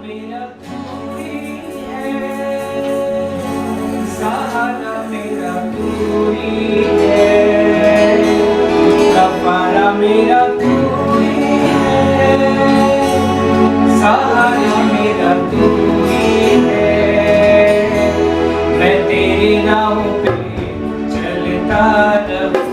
मेरा तू ही है, सहारा मेरा तू ही है, कफारा मेरा तू ही है, सहारा मेरा तू ही है। मैं तेरे नाम पे चलता रहूं,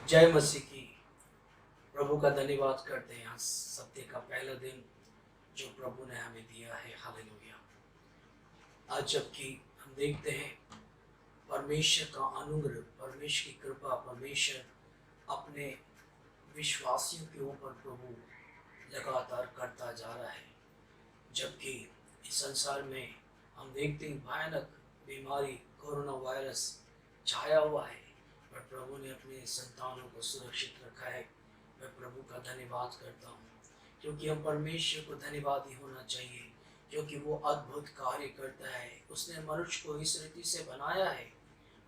जय मसीह की। प्रभु का धन्यवाद करते हैं आज सप्ताह का पहला दिन जो प्रभु ने हमें दिया है। हालेलुया। आज जबकि हम देखते हैं परमेश्वर का अनुग्रह, परमेश्वर की कृपा, परमेश्वर अपने विश्वासियों के ऊपर प्रभु लगातार करता जा रहा है। जबकि इस संसार में हम देखते हैं भयानक बीमारी कोरोना वायरस छाया हुआ है, पर प्रभु ने अपने संतानों को सुरक्षित रखा है। मैं प्रभु का धन्यवाद करता हूँ, क्योंकि हम परमेश्वर को धन्यवादी होना चाहिए, क्योंकि वो अद्भुत कार्य करता है। उसने मनुष्य को इस रीति से बनाया है,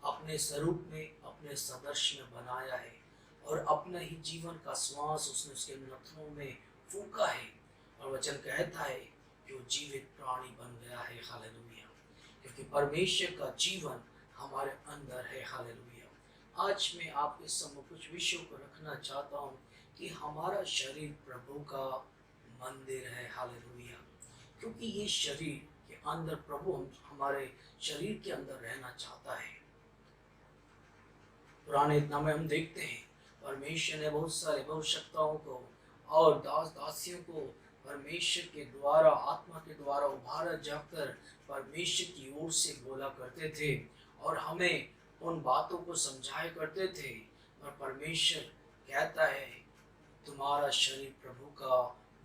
अपने स्वरूप में, अपने सदर्श में बनाया है, और अपना ही जीवन का श्वास उसने उसके नथनों में फूंका है। और वचन कहता है कि वो जीवित प्राणी बन गया है। हालेलुया। क्योंकि परमेश्वर का जीवन हमारे अंदर है। हालेलुया। आज मैं आपके सम्मुख कुछ विषयों को रखना चाहता हूँ कि हमारा शरीर प्रभु का मंदिर है। हालेलुया। क्योंकि ये शरीर के अंदर प्रभु हमारे शरीर के अंदर रहना चाहता है। पुराने नामे हम देखते हैं परमेश्वर ने बहुत सारे भविष्यवक्ताओं को और दास दासियों को परमेश्वर के द्वारा, आत्मा के द्वारा उभारा जाकर परमेश्वर की ओर से बोला करते थे और हमें उन बातों को समझाया करते थे। और परमेश्वर कहता है तुम्हारा शरीर प्रभु का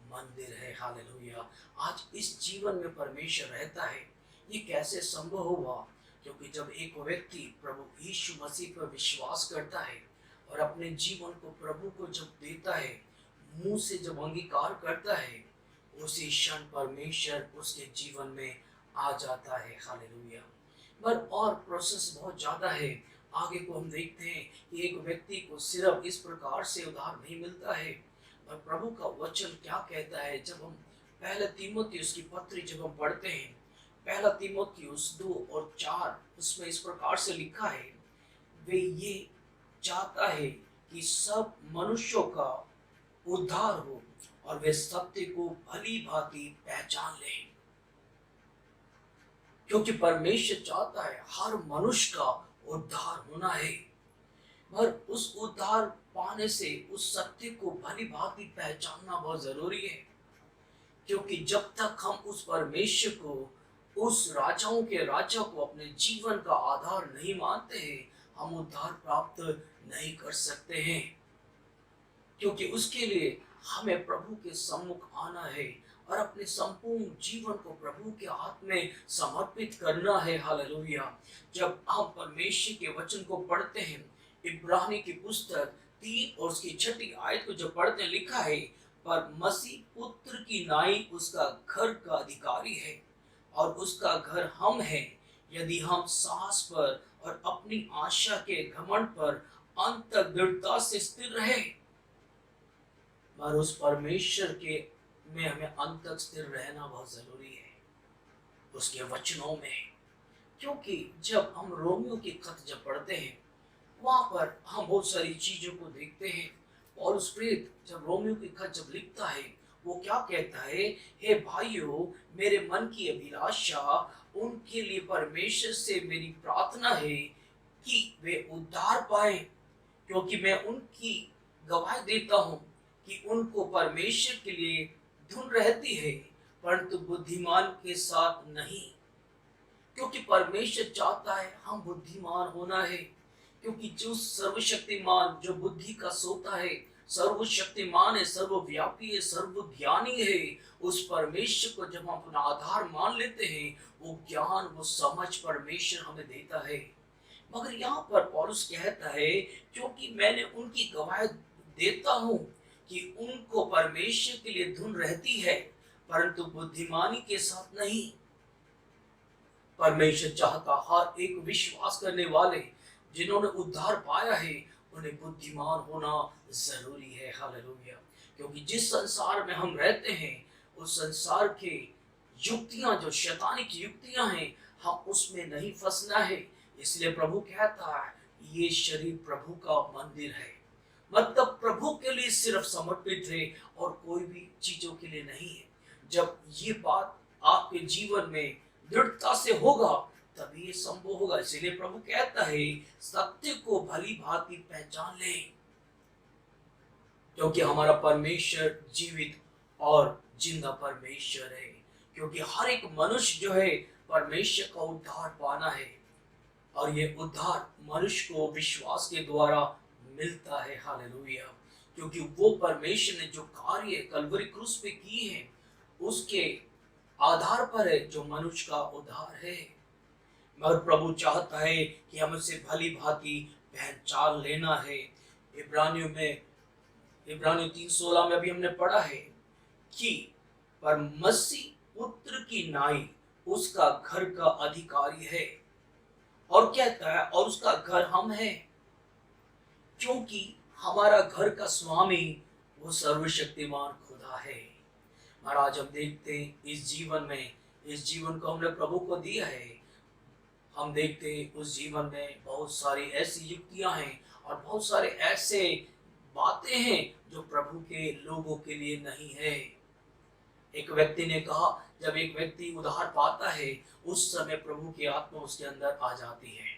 मंदिर है। हालेलुया। आज इस जीवन में परमेश्वर रहता है। ये कैसे संभव हुआ? क्योंकि जब एक व्यक्ति प्रभु यीशु मसीह पर विश्वास करता है और अपने जीवन को प्रभु को जब देता है, मुंह से जब अंगीकार करता है, उसी क्षण परमेश्वर उसके जीवन में आ जाता है। हालेलुया। पर और प्रोसेस बहुत ज़्यादा है। आगे को हम देखते हैं कि एक व्यक्ति को सिर्फ इस प्रकार से उद्धार नहीं मिलता है, पर प्रभु का वचन क्या कहता है। जब हम पहले तीमुथियुस की पत्री जब हम पढ़ते हैं, पहला तीमुथियुस 2 और 4, उसमें इस प्रकार से लिखा है, वे ये चाहता है कि सब मनुष्यों का उद्धार हो और वे सत्य को भली भांति पहचान लें। क्योंकि परमेश्वर चाहता है हर मनुष्य का उद्धार होना है, पर उस उद्धार पाने से उस सत्य को भली भांति पहचानना बहुत जरूरी है। क्योंकि जब तक हम उस परमेश्वर को, उस राजाओं के राजा को अपने जीवन का आधार नहीं मानते हैं, हम उद्धार प्राप्त नहीं कर सकते हैं। क्योंकि उसके लिए हमें प्रभु के सम्मुख आना है और अपने संपूर्ण जीवन को प्रभु के हाथ में समर्पित करना है। हालेलुया। जब हम परमेश्वर के वचन को पढ़ते हैं, इब्रानी की पुस्तक 3 और उसकी 6 आयत को जब पढ़ते हैं, लिखा है, पर मसीह पुत्र की नाई उसका घर का अधिकारी है और उसका घर हम हैं, यदि हम साहस पर और अपनी आशा के घमंड पर अंत तक दृढ़ता से स्थिर रहे। और उस परमेश्वर के में हमें अंत तक स्थिर रहना बहुत जरूरी है, उसके वचनों में। क्योंकि जब हम रोमियो की खत जब पढ़ते हैं, वहां पर हम बहुत सारी चीजों को देखते हैं। और उस प्रेत जब रोमियो की खत जब लिखता है, वो क्या कहता है, हे भाइयों, मेरे मन की अभिलाषा उनके लिए परमेश्वर से मेरी प्रार्थना है कि वे उद्धार पाए, क्योंकि मैं उनकी गवाही देता हूं कि उनको परमेश्वर के लिए धुन रहती है, परंतु बुद्धिमान के साथ नहीं। क्योंकि परमेश्वर चाहता है हम बुद्धिमान होना है। क्योंकि जो सर्वशक्तिमान, जो बुद्धि का सोता है, सर्वशक्तिमान है, सर्वव्यापी है, सर्वज्ञानी है, उस परमेश्वर को जब हम अपना आधार मान लेते हैं, वो ज्ञान, वो समझ परमेश्वर हमें देता है। मगर यहाँ पर पौलुस कहता है, क्योंकि मैंने उनकी गवाही देता हूं कि उनको परमेश्वर के लिए धुन रहती है, परंतु बुद्धिमानी के साथ नहीं। परमेश्वर चाहता हर एक विश्वास करने वाले जिन्होंने उद्धार पाया है, उन्हें बुद्धिमान होना जरूरी है। हालेलुया। क्योंकि जिस संसार में हम रहते हैं, उस संसार के युक्तियां, जो शैतानी की युक्तियां हैं, हम उसमें नहीं फंसना है। इसलिए प्रभु कहता है ये शरीर प्रभु का मंदिर है, मतलब प्रभु के लिए सिर्फ समर्पित है और कोई भी चीजों के लिए नहीं है। जब ये बात आपके जीवन में दृढ़ता से होगा, तभी ये संभव होगा। इसलिए प्रभु कहता है सत्य को भली भांति पहचान ले। क्योंकि हमारा परमेश्वर जीवित और जिंदा परमेश्वर है। क्योंकि हर एक मनुष्य जो है परमेश्वर का उद्धार पाना है, और ये उद्धार मनुष्य को विश्वास के द्वारा मिलता है। हालेलुया। क्योंकि वो परमेश्वर ने जो कार्य कलवरी क्रूस पे किए हैं उसके आधार पर है जो मनुष्य का उद्धार है। मगर प्रभु चाहता है कि हम उससे भली भांति पहचान लेना है। इब्रानियों 3:16 में अभी हमने पढ़ा है कि पर मसीह पुत्र की नाई उसका घर का अधिकारी है, और कहता है और उसका घर हम हैं, क्योंकि हमारा घर का स्वामी वो सर्वशक्तिमान खुदा है। महाराज हम देखते हैं इस जीवन को हमने प्रभु को दिया है। हम देखते हैं उस जीवन में बहुत सारी ऐसी युक्तियां हैं और बहुत सारे ऐसे बातें हैं जो प्रभु के लोगों के लिए नहीं है। एक व्यक्ति ने कहा जब एक व्यक्ति उद्धार पाता है उस समय प्रभु की आत्मा उसके अंदर आ जाती है,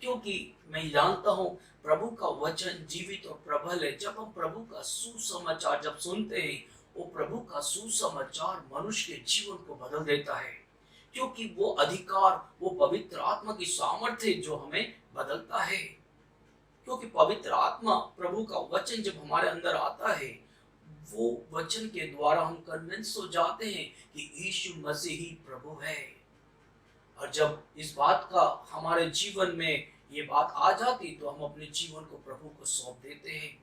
क्योंकि मैं जानता हूं प्रभु का वचन जीवित और प्रबल है। जब हम प्रभु का सुसमाचार जब सुनते हैं वो प्रभु का सुसमाचार मनुष्य के जीवन को बदल देता है, क्योंकि वो अधिकार वो पवित्र आत्मा की सामर्थ्य जो हमें बदलता है। क्योंकि पवित्र आत्मा प्रभु का वचन जब हमारे अंदर आता है वो वचन के द्वारा हम कन्विंस हो जाते हैं कि यीशु मसीह ही प्रभु है। और जब इस बात का हमारे जीवन में ये बात आ जाती तो हम अपने जीवन को प्रभु को सौंप देते हैं।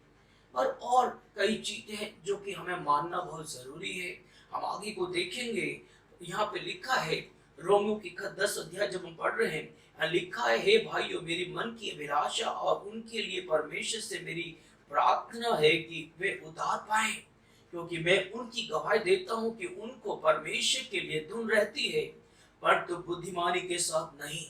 और कई चीजें हैं जो कि हमें मानना बहुत जरूरी है। हम आगे को देखेंगे, यहाँ पे लिखा है रोमियो की 10 अध्याय जब हम पढ़ रहे हैं, यहाँ लिखा है हे भाइयों मेरी मन की अभिलाषा और उनके लिए परमेश्वर से मेरी प्रार्थना है कि वे उद्धार पाएं, क्योंकि मैं उनकी गवाही देता हूं कि उनको परमेश्वर के लिए धुन रहती है, परंतु बुद्धिमानी के साथ नहीं,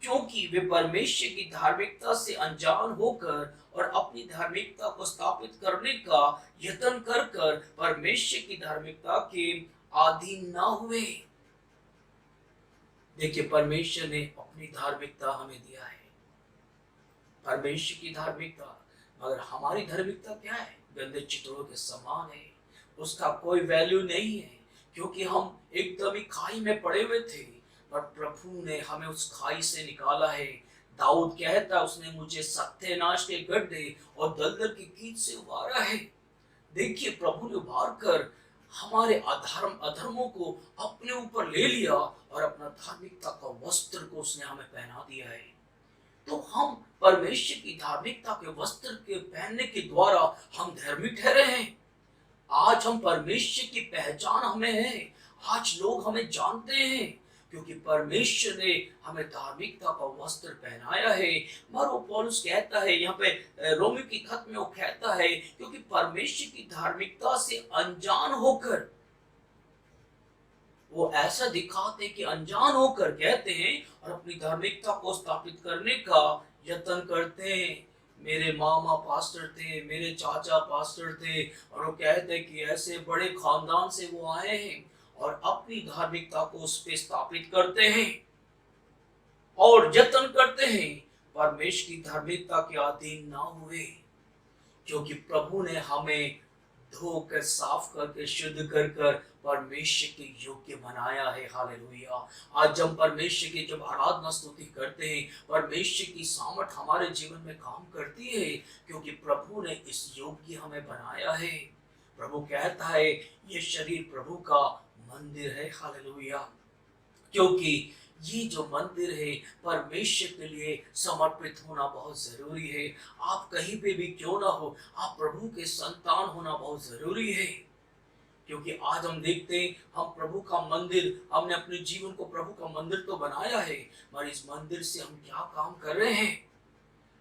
क्योंकि वे परमेश्वर की धार्मिकता से अनजान होकर और अपनी धार्मिकता को स्थापित करने का यत्न कर कर परमेश्वर की धार्मिकता के अधीन ना हुए। देखिए परमेश्वर ने अपनी धार्मिकता हमें दिया है, परमेश्वर की धार्मिकता, मगर हमारी धार्मिकता क्या है? गंदे चित्रों के समान है, उसका कोई वैल्यू नहीं है, क्योंकि हम एकदम ही खाई में पड़े हुए थे पर प्रभु ने हमें उस खाई से निकाला है। दाऊद कहता है उसने मुझे सत्यानाश के गड्ढे और दलदल की कीच से उबारा है। देखिए प्रभु ने उबार कर हमारे अधर्मों को अपने ऊपर ले लिया और अपना धार्मिकता का वस्त्र को उसने हमें पहना दिया है। तो हम परमेश्वर की धार्मिकता के वस्त्र के पहनने के द्वारा हम धर्मी ठहरे हैं। आज हम परमेश्वर की पहचान हमें है, आज लोग हमें जानते हैं, क्योंकि परमेश्वर ने हमें धार्मिकता का वस्त्र पहनाया है। मगर वो पौलुस कहता है यहाँ पे रोमियो की खत में वो कहता है क्योंकि परमेश्वर की धार्मिकता से अनजान होकर वो ऐसा दिखाते कि अनजान होकर कहते हैं और अपनी धार्मिकता को स्थापित करने का यत्न करते हैं। मेरे मामा पास्टर थे, मेरे चाचा पास्टर थे, और वो कहते कि ऐसे बड़े खानदान से वो आए हैं और अपनी धार्मिकता को उस पे स्थापित करते हैं और यत्न करते हैं परमेश्वर की धार्मिकता के अधीन ना हुए, क्योंकि प्रभु ने हमें धोकर साफ करके शुद्ध कर कर परमेश्वर के योग्य बनाया है। हालेलुया। आज हम परमेश्वर की जब आराधना स्तुति करते हैं परमेश्वर की सामर्थ हमारे जीवन में काम करती है, क्योंकि प्रभु ने इस योग्य हमें बनाया है। प्रभु कहता है ये शरीर प्रभु का मंदिर है। हालेलुया। क्योंकि ये जो मंदिर है परमेश्वर के लिए समर्पित होना बहुत जरूरी है। आप कहीं पे भी क्यों ना हो, आप प्रभु के संतान होना बहुत जरूरी है, क्योंकि आज हम देखते हैं हम प्रभु का मंदिर, हमने अपने जीवन को प्रभु का मंदिर तो बनाया है, मगर इस मंदिर से हम क्या काम कर रहे हैं?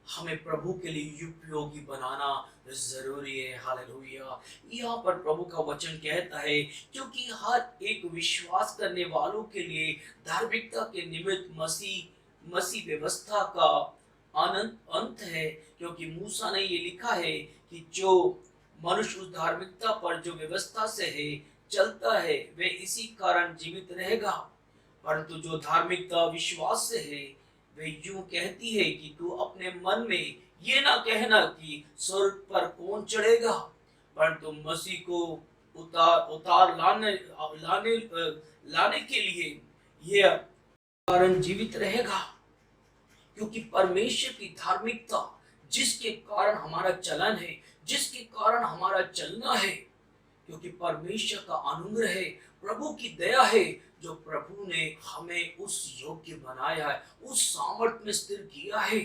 हमें प्रभु के लिए उपयोगी बनाना जरूरी है। हालेलुया। यहाँ पर प्रभु का वचन कहता है क्योंकि हर एक विश्वास करने वालों के लिए धार्मिकता के निमित्त मसीह व्यवस्था का अंत है, क्योंकि मूसा ने ये लिखा है कि जो मनुष्य उस धार्मिकता पर जो व्यवस्था से है चलता है वे इसी कारण जीवित रहेगा, परंतु जो धार्मिकता विश्वास से है वे यूं कहती है कि तू अपने मन में ये ना कहना कि स्वर्ग पर कौन चढ़ेगा, परंतु मसीह को उतार लाने के लिए यह कारण जीवित रहेगा। क्योंकि परमेश्वर की धार्मिकता जिसके कारण हमारा चलन है, जिसके कारण हमारा चलना है, क्योंकि परमेश्वर का अनुग्रह है, प्रभु की दया है, जो प्रभु ने हमें उस योग्य बनाया है, उस सामर्थ्य में स्थिर किया है।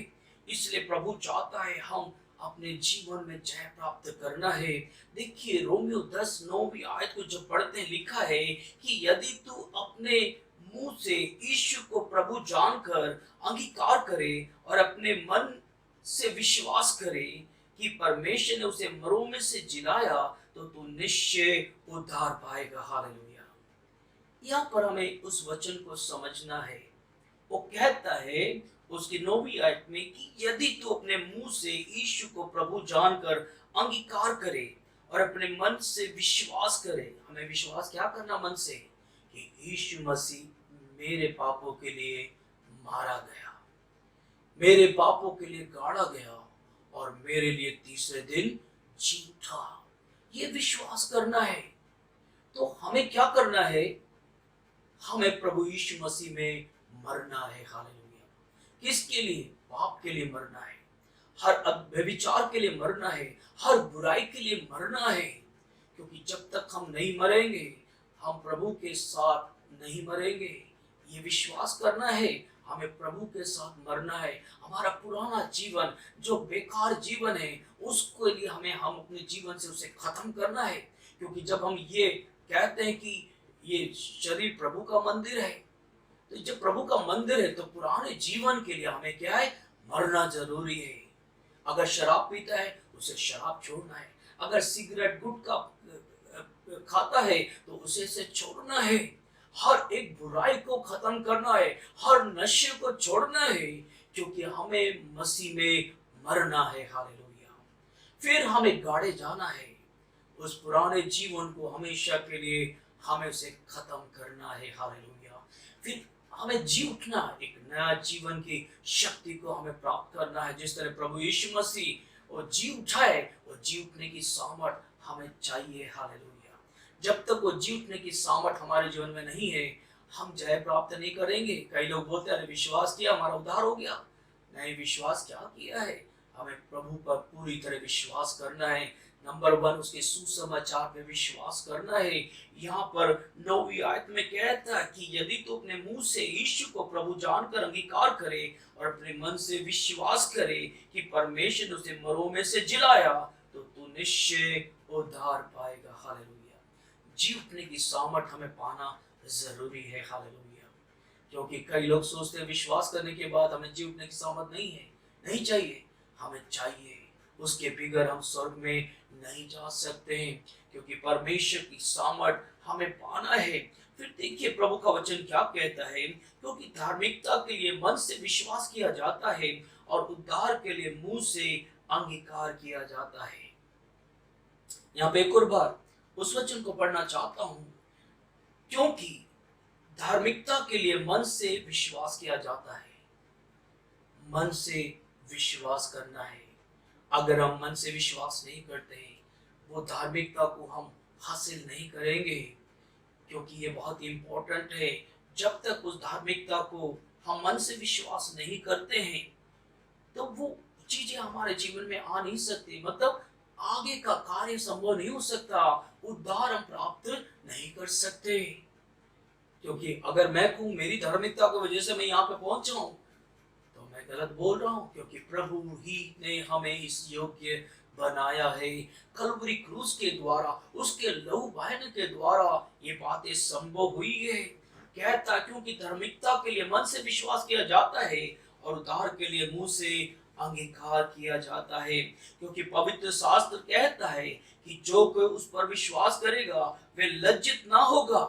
इसलिए प्रभु चाहता है हम अपने जीवन में जय प्राप्त करना है। देखिए रोमियो 10:9 आयत को जब पढ़ते हैं, लिखा है कि यदि तू अपने मुंह से यीशु को प्रभु जानकर अंगीकार करे और अपने मन से विश्वास करे कि परमेश्वर ने उसे मरों में से जिलाया, तो तू निश्चय उद्धार पाएगा। हालेलुया। यहाँ पर हमें उस वचन को समझना है। वो कहता है उसकी 9वीं आयत में कि यदि तू अपने मुंह से यीशु को प्रभु जानकर अंगीकार करे और अपने मन से विश्वास करे। हमें विश्वास क्या करना मन से, कि यीशु मसीह मेरे पापों के लिए मारा गया, मेरे पापों के लिए गाड़ा गया और मेरे लिए तीसरे दिन जी उठा। ये विश्वास करना है। तो हमें क्या करना है, हमें प्रभु यीशु मसीह में मरना है। हालेलुया। किसके लिए? पाप के लिए मरना है, हर व्यभिचार के लिए मरना है, हर बुराई के लिए मरना है। क्योंकि जब तक हम नहीं मरेंगे हम प्रभु के साथ नहीं मरेंगे। ये विश्वास करना है, हमें प्रभु के साथ मरना है। हमारा पुराना जीवन जो बेकार जीवन है उसके लिए हम अपने जीवन से उसे खत्म करना है। क्योंकि जब हम ये कहते हैं कि ये शरीर प्रभु का मंदिर है, तो जब प्रभु का मंदिर है तो पुराने जीवन के लिए हमें क्या है, मरना जरूरी है। अगर शराब पीता है उसे शराब छोड़ना है, अगर सिगरेट गुटखा खाता है तो उसे से छोड़ना है, हर एक बुराई को खत्म करना है, हर नशे को छोड़ना है, क्योंकि हमें मसीह में मरना है। हालेलुया। फिर हमें गाड़े जाना है, उस पुराने जीवन को हमेशा के लिए हमें उसे खत्म करना है। हालेलुया। फिर हमें जी उठना, एक नया जीवन की शक्ति को हमें प्राप्त करना है। जिस तरह प्रभु यीशु मसीह वो जी उठा है, वो जी उठने की सामर्थ हमें चाहिए। हालेलुया। जब तक वो जी उठने की सामर्थ हमारे जीवन में नहीं है हम जय प्राप्त नहीं करेंगे। कई लोग बोलते हैं विश्वास किया हमारा उद्धार हो गया। नहीं, विश्वास क्या किया है, हमें प्रभु पर पूरी तरह विश्वास करना है। नंबर 1 उसके सुसमाचार पे विश्वास करना है। यहाँ पर 9वीं आयत में कहता है कि यदि तू अपने मुंह से यीशु को प्रभु जानकर अंगीकार करे और अपने मन से विश्वास करे कि परमेश्वर ने उसे मरों में से जिलाया, तो तू निश्चय उद्धार पाएगा। हालेलुया। जी उठने की सामर्थ हमें पाना जरूरी है। हालेलुया। क्योंकि कई लोग सोचते हैं विश्वास करने के बाद हमें जी उठने की सामर्थ नहीं है। नहीं चाहिए, हमें चाहिए। उसके बगैर हम स्वर्ग में नहीं जा सकते हैं, क्योंकि परमेश्वर की सामर्थ हमें पाना है। फिर देखिए प्रभु का वचन क्या कहता है, क्योंकि धार्मिकता के लिए मन से विश्वास किया जाता है और उद्धार के लिए मुंह से अंगीकार किया जाता है। यहाँ पे एक और बार उस वचन को पढ़ना चाहता हूं, क्योंकि धार्मिकता के लिए मन से विश्वास किया जाता है। मन से विश्वास करना है। अगर हम मन से विश्वास नहीं करते हैं वो धार्मिकता को हम हासिल नहीं करेंगे, क्योंकि ये बहुत इंपॉर्टेंट है। जब तक उस धार्मिकता को हम मन से विश्वास नहीं करते हैं तो वो चीजें हमारे जीवन में आ नहीं सकती। मतलब आगे का कार्य संभव नहीं हो सकता, उद्धार हम प्राप्त नहीं कर सकते। क्योंकि अगर मैं कहूं मेरी धार्मिकता की वजह से मैं यहाँ पे पहुंचा हूं तो मैं गलत बोल रहा हूं, क्योंकि प्रभु ही ने हमें इस योग्य बनाया है। कलवरी क्रूस के द्वारा, उसके लहू बहने के द्वारा ये बातें संभव हुई है। कहता क्योंकि धार्मिकता के लिए मन से विश्वास किया जाता है और उद्धार के लिए मुंह से अंगीकार किया जाता है। क्योंकि पवित्र शास्त्र कहता है कि जो कोई उस पर विश्वास करेगा वे लज्जित ना होगा।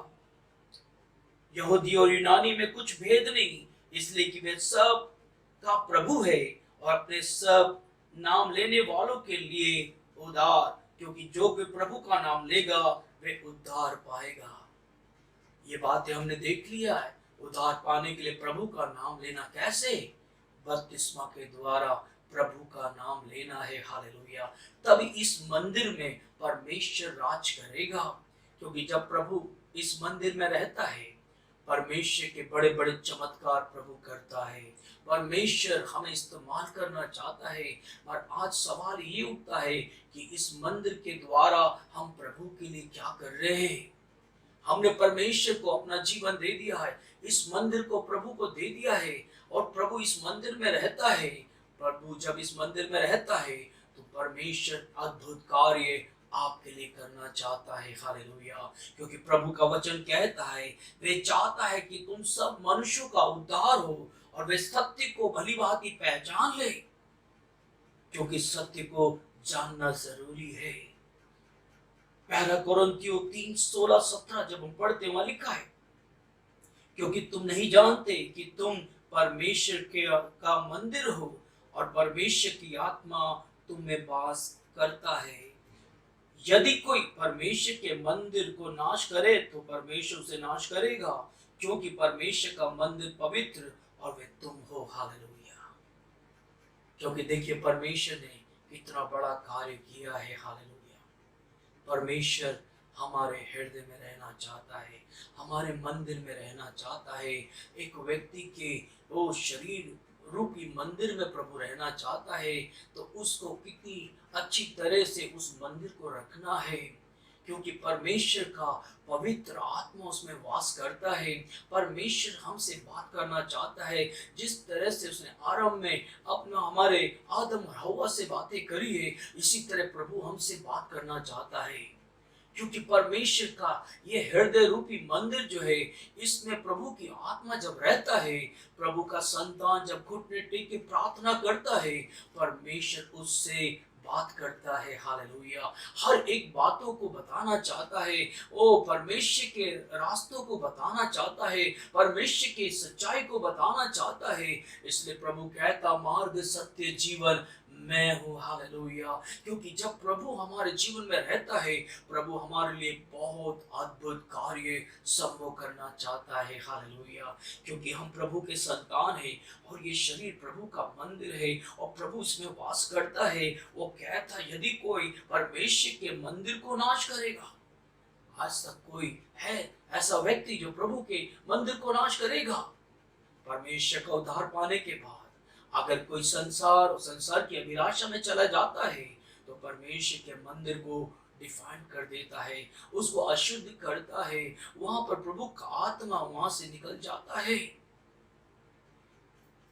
यहूदी और यूनानी में कुछ भेद नहीं, इसलिए कि वे सब का प्रभु है और अपने सब नाम लेने वालों के लिए उद्धार, क्योंकि जो कोई प्रभु का नाम लेगा वे उद्धार पाएगा। ये बातें हमने देख लिया है। उद्धार पाने के लिए प्रभु का नाम लेना कैसे? बपतिस्मा के द्वारा, प्रभु का नाम लेना है। हालेलुया। तभी इस मंदिर में परमेश्वर राज करेगा, क्योंकि जब प्रभु इस मंदिर में रहता है, परमेश्वर के बड़े बड़े चमत्कार प्रभु करता है। परमेश्वर हमें इस्तेमाल करना चाहता है। और आज सवाल ये उठता है कि इस मंदिर के द्वारा हम प्रभु के लिए क्या कर रहे हैं। हमने परमेश्वर को अपना जीवन दे दिया है, इस मंदिर को प्रभु को दे दिया है, और प्रभु इस मंदिर में रहता है। प्रभु जब इस मंदिर में रहता है तो परमेश्वर अद्भुत कार्य आपके लिए करना चाहता है। हालेलुया। क्योंकि प्रभु का वचन कहता है, वे चाहता है कि तुम सब मनुष्यों का उद्धार हो और वे सत्य को भली भांति पहचान ले, क्योंकि सत्य को जानना जरूरी है। पहला कोरिन्थियों 3:16-17 जब हम पढ़ते वहां लिखा है, क्योंकि तुम नहीं जानते कि तुम परमेश्वर का मंदिर हो और परमेश्वर की आत्मा तुम में वास करता है। यदि कोई परमेश्वर के मंदिर को नाश करे तो परमेश्वर उसे नाश करेगा, क्योंकि परमेश्वर का मंदिर पवित्र और वे तुम हो। हालेलुया। क्योंकि देखिए परमेश्वर ने कितना बड़ा कार्य किया है। हालेलुया। परमेश्वर हमारे हृदय में रहना चाहता है, हमारे मंदिर में रहना चाहता है। एक व्यक्ति के वो शरीर रूपी मंदिर में प्रभु रहना चाहता है, तो उसको कितनी अच्छी तरह से उस मंदिर को रखना है, क्योंकि परमेश्वर का पवित्र आत्मा उसमें वास करता है। परमेश्वर हमसे बात करना चाहता है, जिस तरह से उसने आरंभ में अपना हमारे आदम और हव्वा से बातें करी है, इसी तरह प्रभु हमसे बात करना चाहता है। क्योंकि परमेश्वर का ये हृदय रूपी मंदिर जो है, इसमें प्रभु की आत्मा जब रहता है, प्रभु का संतान जब घुटने टेक के प्रार्थना करता है, परमेश्वर उससे बात करता है। हालेलुया। हर एक बातों को बताना चाहता है, ओ परमेश्वर के रास्तों को बताना चाहता है, परमेश्वर की सच्चाई को बताना चाहता है। इसलिए प्रभु कहता, मार्ग सत्य जीवन मैं हूँ। हालेलुया। क्योंकि जब प्रभु हमारे जीवन में रहता है, प्रभु हमारे लिए बहुत अद्भुत कार्य संभव करना चाहता है। हालेलुया। क्योंकि हम प्रभु के संतान हैं और ये शरीर प्रभु का मंदिर है और प्रभु इसमें वास करता है। वो कहता, यदि कोई परमेश्वर के मंदिर को नाश करेगा, आज तक कोई है ऐसा व्यक्ति जो प्रभु के मंदिर को नाश करेगा? परमेश्वर का उद्धार पाने के बाद अगर कोई संसार की अभिलाषा में चला जाता है, तो परमेश्वर के मंदिर को डिफाइन कर देता है, उसको अशुद्ध करता है, वहां पर प्रभु का आत्मा वहां से निकल जाता है।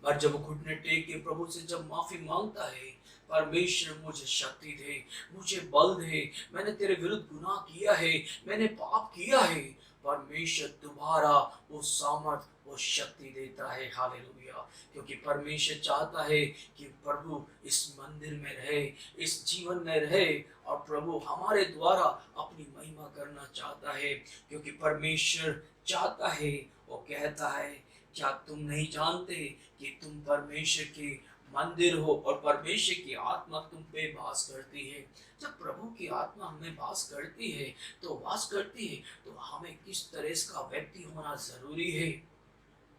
और जब घुटने टेक के प्रभु से जब माफी मांगता है, परमेश्वर मुझे शक्ति दे, मुझे बल दे, मैंने तेरे विरुद्ध गुनाह किया है, मैंने पाप किया है, परमेश्वर दोबारा वो सामर्थ वो शक्ति देता है। हालेलुया। क्योंकि परमेश्वर चाहता है कि प्रभु इस मंदिर में रहे, इस जीवन में रहे, और प्रभु हमारे द्वारा अपनी महिमा करना चाहता है। क्योंकि परमेश्वर चाहता है, वो कहता है, क्या तुम नहीं जानते कि तुम परमेश्वर के मंदिर हो और परमेश्वर की आत्मा तुम पे वास करती है? जब प्रभु की आत्मा हमें वास करती है तो हमें किस तरह का व्यक्ति होना जरूरी है?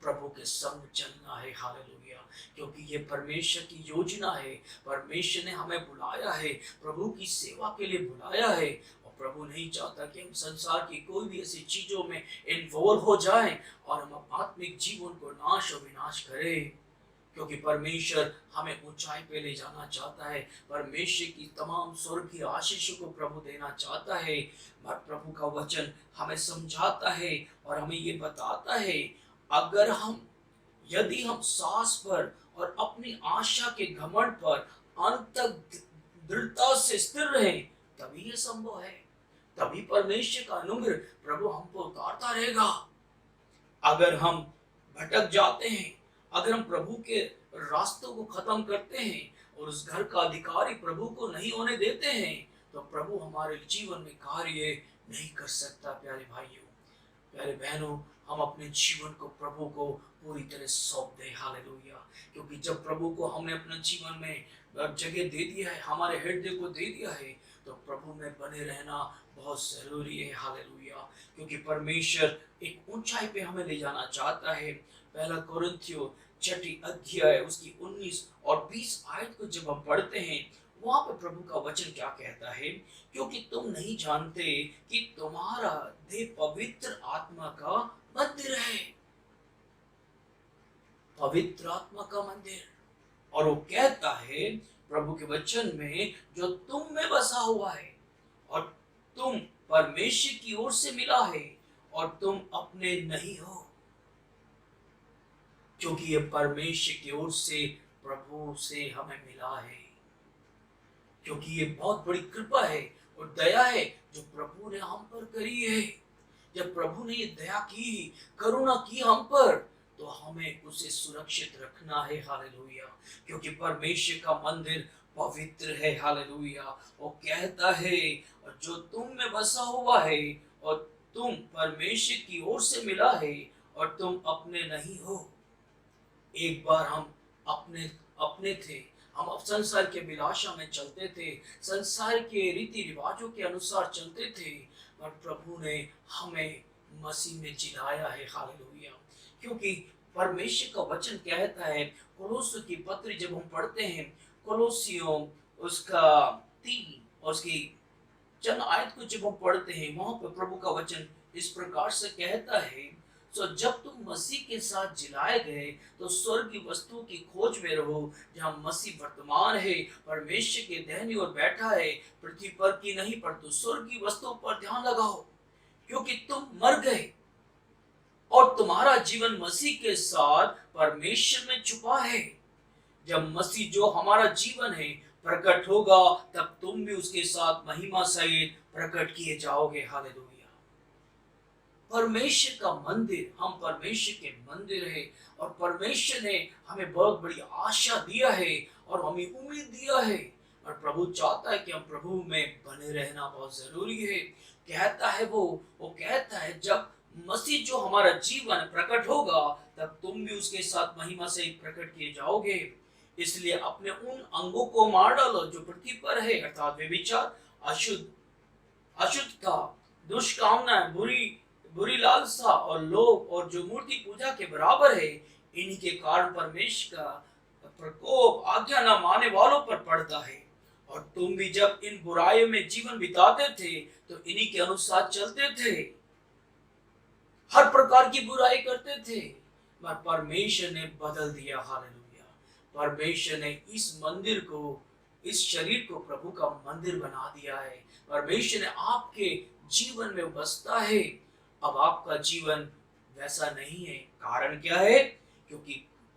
प्रभु के संग चलना है। हालेलुया। क्योंकि ये परमेश्वर की योजना है, परमेश्वर ने हमें बुलाया है, प्रभु की सेवा के लिए बुलाया है, और प्रभु नहीं चाहता कि हम संसार की कोई भी ऐसी चीजों में इन्वॉल्व हो जाएं और हम आत्मिक जीवन को नाश और विनाश करें। क्योंकि परमेश्वर हमें ऊंचाई पे ले जाना चाहता है, परमेश्वर की तमाम स्वर्ग की आशीषों को प्रभु देना चाहता है। और प्रभु का वचन हमें समझाता है और हमें ये बताता है, अगर यदि हम सांस पर और अपनी आशा के घमंड पर अंत तक दृढ़ता से स्थिर रहें, तभी ये संभव है, तभी परमेश्वर का अनुग्रह प्रभु हम पर उतारता रहेगा। अगर हम भटक जाते हैं, अगर हम प्रभु के रास्तों को खत्म करते हैं और उस घर का अधिकारी प्रभु को नहीं होने देते हैं, तो प्रभु हमारे जीवन में कार्य नहीं कर सकता। प्यारे भाइयों, प्यारे बहनों, हम अपने जीवन को प्रभु को पूरी तरह सौंप दें। हालेलुया। क्योंकि जब प्रभु को हमने अपने जीवन में जगह दे दिया है, हमारे हृदय को दे दिया है, तो प्रभु में बने रहना बहुत जरूरी है। हालेलुया। क्योंकि परमेश्वर एक ऊंचाई पे हमें ले जाना चाहता है। पहला कोरिन्थियों छठी अध्याय उसकी 19 और 20 आयत को जब हम पढ़ते हैं, वहां पे प्रभु का वचन क्या कहता है, क्योंकि तुम नहीं जानते कि तुम्हारा देह पवित्र आत्मा का मंदिर है। पवित्र आत्मा का मंदिर। और वो कहता है प्रभु के वचन में, जो तुम में बसा हुआ है और तुम परमेश्वर की ओर से मिला है और तुम अपने नहीं हो। क्योंकि ये परमेश्वर की ओर से प्रभु से हमें मिला है। क्योंकि ये बहुत बड़ी कृपा है और दया है जो प्रभु ने हम पर करी है। जब प्रभु ने ये दया की, करुणा की हम पर, तो हमें उसे सुरक्षित रखना है। हालेलुया। क्योंकि परमेश्वर का मंदिर पवित्र है। हालेलुया। वो कहता है, और जो तुम में बसा हुआ है और तुम परमेश्वर की ओर से मिला है और तुम अपने नहीं हो। एक बार हम अपने थे, हम अब संसार के अभिलाषा में चलते थे, संसार के रीति रिवाजों के अनुसार चलते थे, और प्रभु ने हमें मसीह में जिलाया है। हालेलुया। क्योंकि परमेश्वर का वचन कहता है, कोलोसियों की पत्री जब हम पढ़ते हैं, कोलोसियों उसका 3 और उसकी चंद आयत को जब हम पढ़ते हैं, वहां पर प्रभु का वचन इस प्रकार से कहता है, तो जब तुम मसीह के साथ जिलाए गए तो स्वर्ग की वस्तुओं की खोज में रहो, जहाँ मसीह वर्तमान है, परमेश्वर के दाहिनी ओर बैठा है, पृथ्वी पर की नहीं परंतु स्वर्ग की वस्तुओं पर ध्यान लगाओ। क्योंकि तुम मर गए और तुम्हारा जीवन मसीह के साथ परमेश्वर में छुपा है। जब मसीह जो हमारा जीवन है प्रकट होगा, तब तुम भी उसके साथ महिमा सहित प्रकट किए जाओगे। हालेलुया। परमेश्वर का मंदिर, हम परमेश्वर के मंदिर है और परमेश्वर ने हमें बहुत बड़ी आशा दिया है और हमें उम्मीद दिया है। और प्रभु चाहता है कि हम प्रभु में बने रहना बहुत जरूरी है। कहता है वो कहता है, जब मसीह जो हमारा जीवन प्रकट होगा, तब तुम भी उसके साथ महिमा से प्रकट किए जाओगे। इसलिए अपने उन अंगों को मार डालो जो पृथ्वी पर है, अर्थात व्यभिचार, अशुद्धता, दुष्कामना, बुरी लालसा और लोभ, और जो मूर्ति पूजा के बराबर है। इन्हीं के कारण परमेश्वर का प्रकोप आज्ञा न मानने वालों पर पड़ता है। और तुम भी जब इन बुराइयों में जीवन बिताते थे, तो इन्हीं के अनुसार चलते थे, हर प्रकार की बुराई करते थे, पर परमेश्वर ने बदल दिया। हालेलुया। परमेश्वर ने इस मंदिर को, इस शरीर को प्रभु का मंदिर बना दिया है। परमेश्वर ने आपके जीवन में बसता है। अब आपका जीवन वैसा नहीं है। कारण क्या है? क्योंकि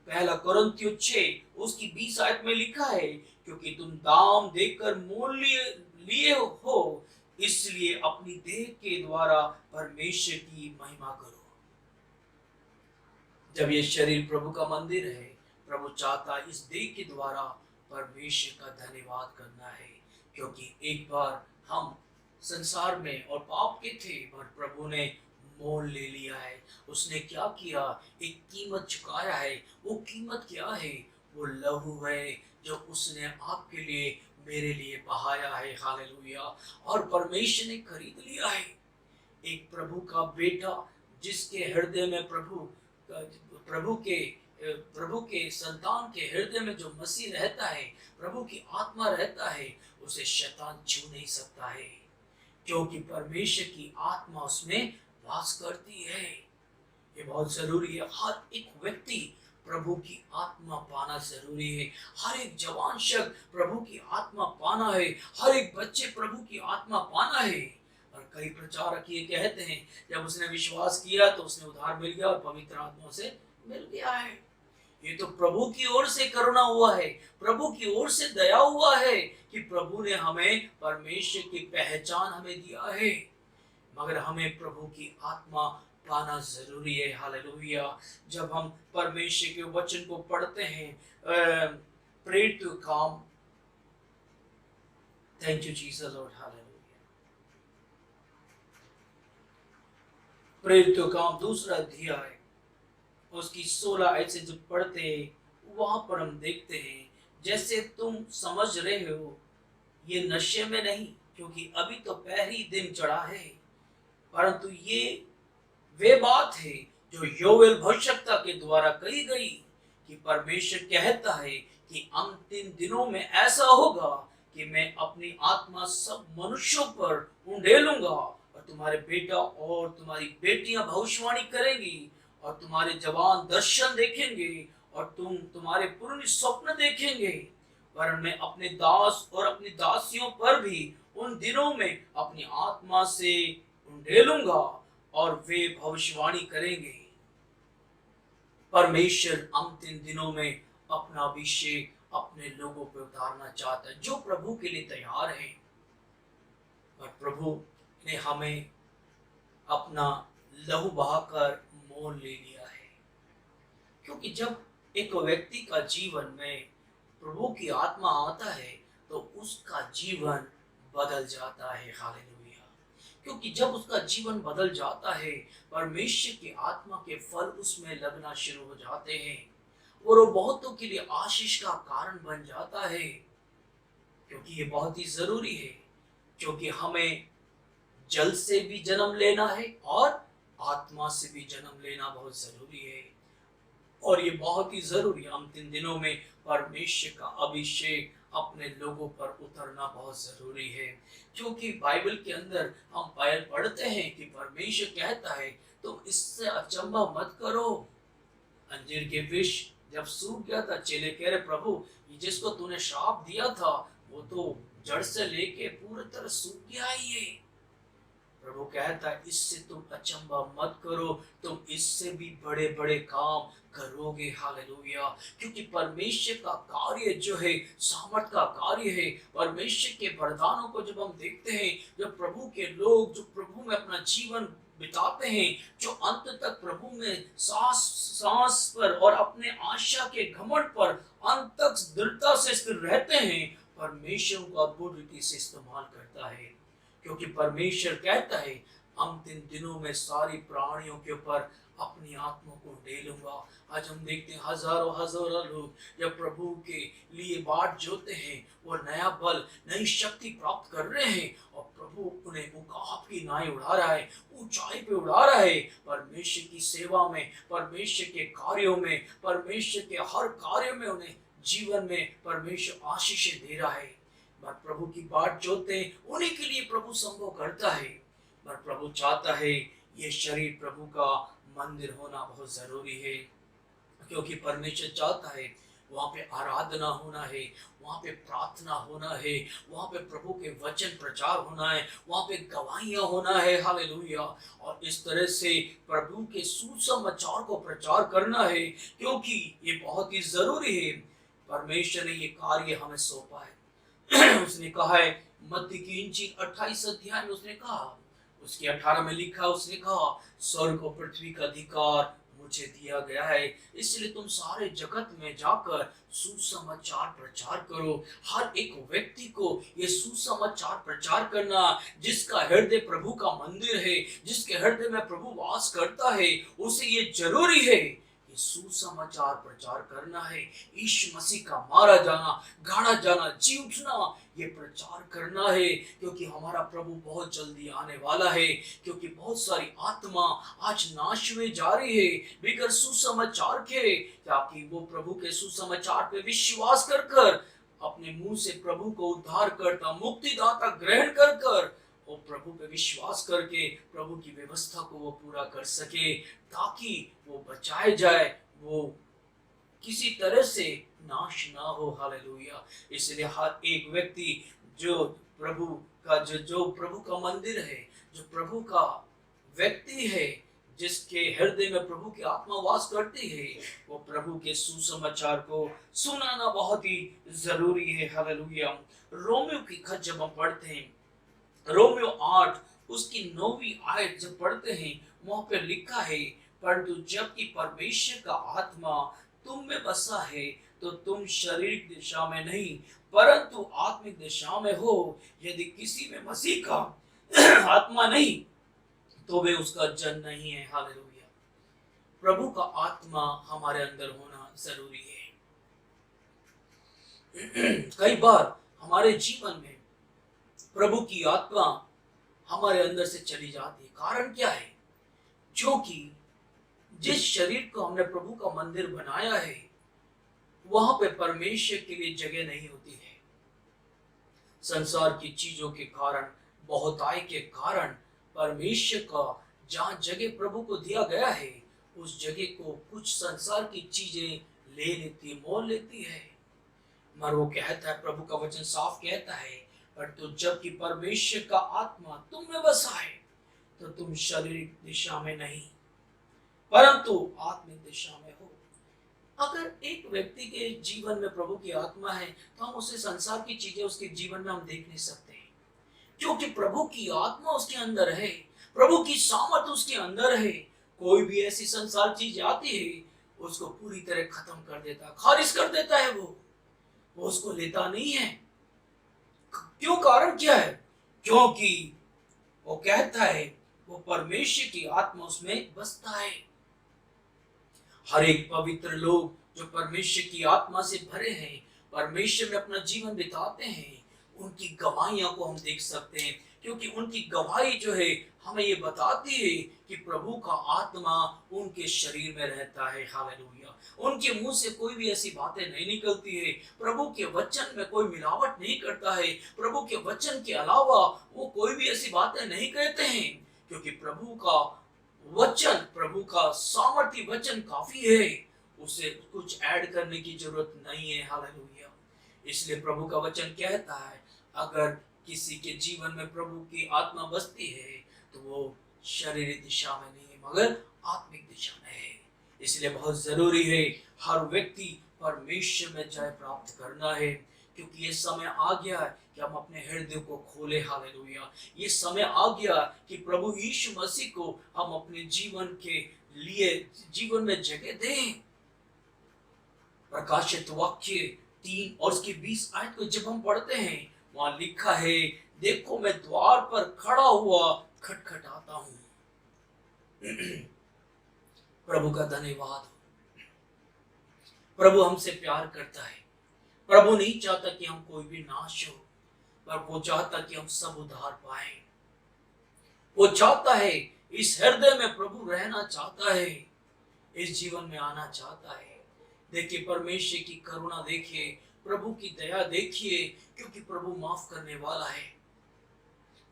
पहला कोरिन्थियों 6 उसकी 20 आयत में लिखा है, क्योंकि तुम दाम देकर मोल लिए हो, इसलिए अपनी देह के द्वारा परमेश्वर की महिमा करो। जब ये शरीर प्रभु का मंदिर है, प्रभु चाहता है इस देह के द्वारा परमेश्वर का धन्यवाद करना है। क्योंकि एक बार हम संसार में और पाप के थे, पर प्रभु ने मोल ले लिया है। उसने क्या किया? एक कीमत चुकाया है। वो कीमत क्या है? वो लहू है जो उसने आपके लिए, मेरे लिए बहाया है। हालेलुया। और परमेश्वर ने खरीद लिया है। एक प्रभु का बेटा, जिसके हृदय में प्रभु के संतान के हृदय में जो मसीह रहता है, प्रभु की आत्मा रहता है, उसे शैतान छू नहीं सकता है। क्योंकि परमेश्वर की आत्मा उसमें वास करती है। ये बहुत जरूरी है। हर एक व्यक्ति प्रभु की आत्मा पाना जरूरी है। हर एक जवान शख्स प्रभु की आत्मा पाना है। हर एक बच्चे प्रभु की आत्मा पाना है। और कई प्रचारक ये कहते हैं, जब उसने विश्वास किया तो उसने उद्धार मिल गया और पवित्र आत्मा से मिल गया है। ये तो प्रभु की ओर से करुणा हुआ है, प्रभु की ओर से दया हुआ है कि प्रभु ने हमें परमेश्वर की पहचान हमें दिया है। मगर हमें प्रभु की आत्मा पाना जरूरी है। हालेलुया। जब हम परमेश्वर के वचन को पढ़ते हैं, pray to come, thank you Jesus Lord, hallelujah. Pray to come दूसरा अध्याय उसकी 16 आयत से जब पढ़ते हैं, वहां पर हम देखते हैं, जैसे तुम समझ रहे हो, ये नशे में नहीं, क्योंकि अभी तो पहली दिन चढ़ा है, परंतु ये वे बात है जो योवेल भविष्यवक्ता के द्वारा कही गई कि परमेश्वर कहता है कि अंतिम दिनों में ऐसा होगा कि मैं अपनी आत्मा सब मनुष्यों पर उंडेलूंगा और तुम्हारे बेटा और तुम्हारी बेटियां भविष्यवाणी करेंगी और तुम्हारे जवान दर्शन देखेंगे और तुम्हारे पुरुष स्वप्न देखेंगे। वरन मैं अपने दास और अपनी दासियों पर भी उन दिनों में अपनी आत्मा से उंडेलूंगा और वे भविष्यवाणी करेंगे। परमेश्वर अंतिम दिनों में अपना अभिषेक अपने लोगों पर उतारना चाहता है जो प्रभु के लिए तैयार है। और प्रभु ने हमें अपना लहू बहाकर मोल ले लिया है, क्योंकि जब एक व्यक्ति का जीवन में प्रभु की आत्मा आता है तो उसका जीवन बदल जाता है। हालेलुया। क्योंकि जब उसका जीवन बदल जाता है, परमेश्वर की आत्मा के फल उसमें लगना शुरू हो जाते हैं और वो बहुतों के लिए आशीष का कारण बन जाता है। क्योंकि ये बहुत ही जरूरी है, क्योंकि हमें जल से भी जन्म लेना है और आत्मा से भी जन्म लेना बहुत जरूरी है। और ये बहुत ही जरूरी है, अंतिम दिनों में परमेश्वर का अभिषेक अपने लोगों पर उतरना बहुत जरूरी है। क्योंकि बाइबल के अंदर हम पढ़ते हैं कि परमेश्वर कहता है तुम इससे अचंभा मत करो। अंजीर के वृक्ष जब सूख गया था, चेले कह रहे प्रभु ये जिसको तूने श्राप दिया था वो तो जड़ से लेके पूरी तरह सूख गया ही है। प्रभु कहता है इससे तुम अचंभा मत करो, तुम इससे भी बड़े बड़े काम करोगे। हालेलुया। क्योंकि परमेश्वर का कार्य जो है सामर्थ का कार्य है। परमेश्वर के वरदानों को जब हम देखते हैं, जब प्रभु के लोग जो प्रभु में अपना जीवन बिताते हैं, जो अंत तक प्रभु में सांस पर और अपने आशा के घमंड पर अंत तक दृढ़ता से स्थिर रहते हैं, परमेश्वर को अद्भुत रीति से इस्तेमाल करता है। क्योंकि परमेश्वर कहता है अंतिम दिनों में सारी प्राणियों के ऊपर अपनी आत्मा को ढेलूंगा। आज हम देखते हैं हजारों हजारों लोग जब प्रभु के लिए बाट जोते हैं, वो नया बल नई शक्ति प्राप्त कर रहे हैं और प्रभु उन्हें उकाब की नाई उड़ा रहा है, ऊंचाई पे उड़ा रहा है। परमेश्वर की सेवा में, परमेश्वर के कार्यों में, परमेश्वर के हर कार्य में उन्हें जीवन में परमेश्वर आशीष दे रहा है। पर प्रभु की बाट जोते हैं, उन्हीं के लिए प्रभु संभव करता है। पर प्रभु चाहता है ये शरीर प्रभु का मंदिर होना बहुत जरूरी है। क्योंकि परमेश्वर चाहता है वहाँ पे आराधना होना है, वहाँ पे प्रार्थना होना है, वहाँ पे प्रभु के वचन प्रचार होना है, वहाँ पे गवाहियाँ होना है। हालेलुया। और इस तरह से प्रभु के सुसमाचार को प्रचार करना है, क्योंकि ये बहुत ही जरूरी है। परमेश्वर ने ये कार्य हमें सौंपा है। उसने कहा है मत्ती की इंजील 28 अध्याय में उसने कहा, उसके 18 में लिखा, उसने कहा स्वर्ग और पृथ्वी का अधिकार मुझे दिया गया है, इसलिए तुम सारे जगत में जाकर सुसमाचार प्रचार करो। हर एक व्यक्ति को ये सुसमाचार प्रचार करना, जिसका हृदय प्रभु का मंदिर है, जिसके हृदय में प्रभु वास करता है, उसे ये जरूरी है कि सुसमाचार प्रचार करना है। यीशु मसीह का मारा जाना, गाड़ा जाना, जी उठना, ये प्रचार करना है। क्योंकि हमारा प्रभु बहुत जल्दी आने वाला है। क्योंकि बहुत सारी आत्मा आज नाश में जा रही है बगैर सुसमाचार के, ताकि वो प्रभु के सुसमाचार पे विश्वास कर कर अपने मुंह से प्रभु को उद्धार करता, मुक्तिदाता ग्रहण कर कर वो प्रभु पे विश्वास करके प्रभु की व्यवस्था को वो पूरा कर सके, ताकि वो बचाए जाए, वो किसी तरह से नाश ना हो। हालेलुया। इसलिए हर एक व्यक्ति जो प्रभु का मंदिर है, जो प्रभु का व्यक्ति है, जिसके हृदय में प्रभु की आत्मा वास करती है, वो प्रभु के सुसमाचार को सुनाना बहुत ही जरूरी है। हालेलुया। रोमियो की खत जब हम पढ़ते हैं, रोमियो 8 उसकी 9वीं आयत जब पढ़ते हैं, वहां पे लिखा है परंतु जबकि परमेश्वर का आत्मा तुम में बसा है तो तुम शारीरिक दिशा में नहीं परंतु आत्मिक दिशा में हो। यदि किसी में मसीह का आत्मा नहीं तो वे उसका जन नहीं है। हालेलुया। प्रभु का आत्मा हमारे अंदर होना जरूरी है। कई बार हमारे जीवन में प्रभु की आत्मा हमारे अंदर से चली जाती है। कारण क्या है? क्योंकि जिस शरीर को हमने प्रभु का मंदिर बनाया है, वहां पे परमेश्वर के लिए जगह नहीं होती है। संसार की चीजों के कारण, बहुताई के कारण परमेश्वर का जहां जगह प्रभु को दिया गया है, उस जगह को कुछ संसार की चीजें ले लेती, मोल लेती है। मगर वो कहता है, प्रभु का वचन साफ कहता है, पर तो जबकि परमेश्वर का आत्मा तुम में बसा है, तो तुम शारीरिक दिशा में नहीं परंतु आत्मिक दिशा में हो। अगर एक व्यक्ति के जीवन में प्रभु की आत्मा है, तो हम उसे संसार की चीजें उसके जीवन में हम देख नहीं सकते, क्योंकि प्रभु की आत्मा उसके अंदर है, प्रभु की सामर्थ उसके अंदर है। कोई भी ऐसी संसार चीज आती है, उसको पूरी तरह खत्म कर देता, खारिज कर देता है। वो उसको लेता नहीं है। क्यों? कारण क्या है? क्योंकि वो कहता है वो परमेश्वर की आत्मा उसमें बसता है। हर एक पवित्र लोग जो परमेश्वर की आत्मा से भरे हैं, परमेश्वर में अपना जीवन बिताते हैं, उनकी गवाहियां को हम देख सकते हैं, क्योंकि उनकी गवाही जो है हमें ये बताती है कि प्रभु का आत्मा उनके शरीर में रहता है। हालेलुया। उनके मुंह से कोई भी ऐसी बातें नहीं निकलती है, प्रभु के वचन में कोई मिलावट नहीं करता है, प्रभु के वचन के अलावा वो कोई भी ऐसी बातें नहीं कहते हैं, क्योंकि प्रभु का वचन, प्रभु का सामर्थी वचन काफी है, उसे कुछ ऐड करने की जरूरत नहीं है। हालेलुया। इसलिए प्रभु का वचन कहता है, अगर किसी के जीवन में प्रभु की आत्मा बसती है, तो वो शारीरिक दिशा में नहीं है, मगर आत्मिक दिशा में है। इसलिए बहुत जरूरी है हर व्यक्ति परमेश्वर में जय प्राप्त करना है, क्योंकि ये समय आ गया है कि हम अपने हृदय को खोले। हालेलुया। ये समय आ गया कि प्रभु यीशु मसीह को हम अपने जीवन के लिए जीवन में जगह दें। प्रकाशित वाक्य 3 और उसकी 20 आयत को जब हम पढ़ते हैं, वहां लिखा है, देखो मैं द्वार पर खड़ा हुआ खटखटाता हूं। प्रभु का धन्यवाद। प्रभु हमसे प्यार करता है। प्रभु नहीं चाहता कि हम कोई भी नाश हो, पर वो चाहता कि हम सब उद्धार पाए। वो चाहता है, इस हृदय में प्रभु रहना चाहता है, इस जीवन में आना चाहता है। देखिए परमेश्वर की करुणा देखिए, प्रभु की दया देखिए, क्योंकि प्रभु माफ करने वाला है,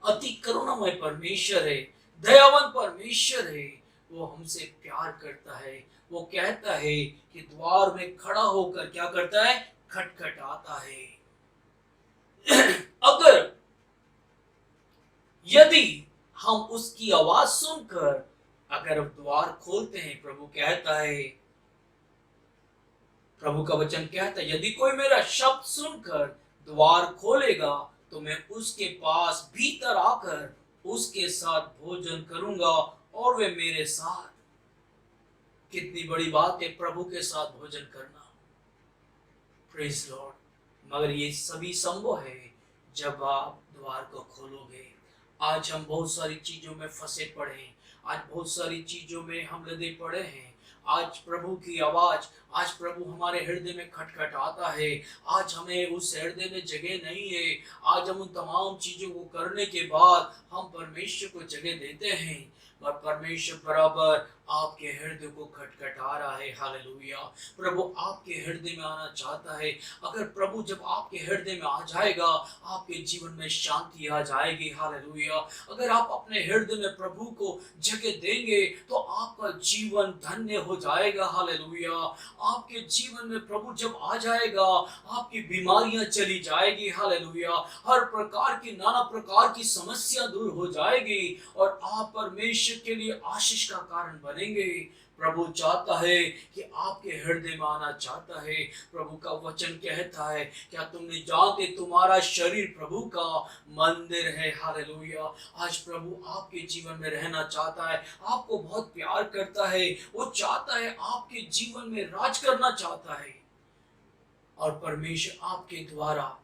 अति करुणामय परमेश्वर है, दयावान परमेश्वर है। वो हमसे प्यार करता है। वो कहता है कि द्वार में खड़ा होकर क्या करता है? खटखटाता है। अगर यदि हम उसकी आवाज सुनकर अगर द्वार खोलते हैं, प्रभु कहता है, प्रभु का वचन कहता है, यदि कोई मेरा शब्द सुनकर द्वार खोलेगा, तो मैं उसके पास भीतर आकर उसके साथ भोजन करूंगा और वे मेरे साथ। कितनी बड़ी बात है प्रभु के साथ भोजन करना। Praise Lord. मगर ये सभी संभव है जब आप द्वार को खोलोगे। आज हम बहुत सारी चीजों में फंसे पड़े हैं, आज बहुत सारी चीजों में हम लदे पड़े हैं। आज प्रभु की आवाज, आज प्रभु हमारे हृदय में खटखटाता है। आज हमें उस हृदय में जगह नहीं है। आज हम उन तमाम चीजों को करने के बाद हम परमेश्वर को जगह देते हैं, पर परमेश्वर बराबर आपके हृदय को खटखटा रहा है। हालेलुया। प्रभु आपके हृदय में आना चाहता है। अगर प्रभु जब आपके हृदय में आ जाएगा, आपके जीवन में शांति आ जाएगी। हालेलुया। अगर आप अपने हृदय में प्रभु को जगह देंगे, तो आपका जीवन धन्य हो जाएगा। हालेलुया। आपके जीवन में प्रभु जब आ जाएगा, आपकी बीमारियां चली जाएगी। हालेलुया। हर प्रकार की, नाना प्रकार की समस्या दूर हो जाएगी और आप परमेश्वर के लिए आशीष का कारण बनेंगे। प्रभु चाहता है कि आपके हृदय में आना चाहता है। प्रभु का वचन कहता है, क्या तुम नहीं जानते तुम्हारा शरीर प्रभु का मंदिर है। हालेलुया। आज प्रभु आपके जीवन में रहना चाहता है, आपको बहुत प्यार करता है। वो चाहता है आपके जीवन में राज करना चाहता है, और परमेश्वर आपके द्वारा